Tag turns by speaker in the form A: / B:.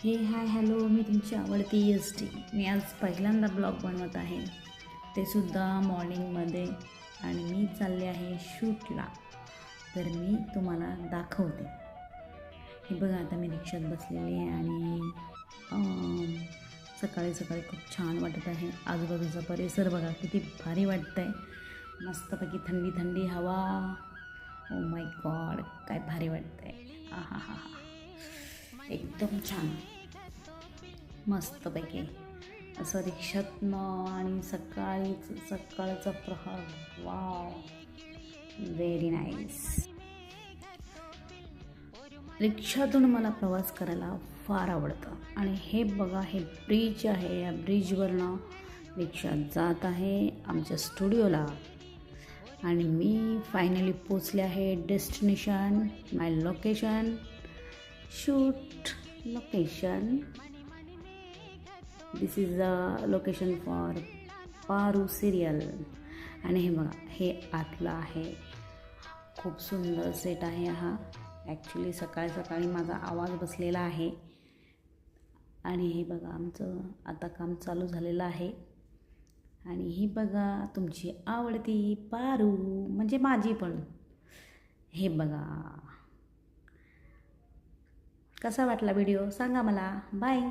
A: हे hi hello, मी तुमची आवडती टी. मी आज पहिल्यांदा ब्लॉग बनवत आहे, ते सुद्धा मॉर्निंगमध्ये. आणि मी चालले आहे शूटला. तर मी तुम्हाला दाखवते. हे बघा, आता मी रिक्षात बसलेली आहे आणि सकाळी सकाळी खूप छान वाटत आहे. आजूबाजूचा परिसर बघा किती भारी वाटतं आहे. मस्तपैकी थंडी थंडी हवा. ओ माय गॉड, काय भारी वाटतं आहे. आहा हा हा, एकदम छान, मस्तपैकी असं रिक्षातनं आणि सकाळचा प्रहार. Wow, very nice. रिक्षातून मला प्रवास करायला फार आवडतं. आणि हे बघा, हे ब्रिज आहे. या ब्रिजवरनं रिक्षा जात आहे आमच्या स्टुडिओला. आणि मी फायनली पोचले आहे destination, my location, shoot location. This is a location for Paru serial. आणि हे बघा, हे आतलं आहे. खूप सुंदर सेट आहे हा. ॲक्च्युली सकाळी सकाळी माझा आवाज बसलेला आहे. आणि हे बघा, आमचं आता काम चालू झालेलं आहे. आणि ही बघा तुमची आवडती पारू, म्हणजे माझी पण. हे बघा, कसा वाटला व्हिडिओ सांगा मला. बाय.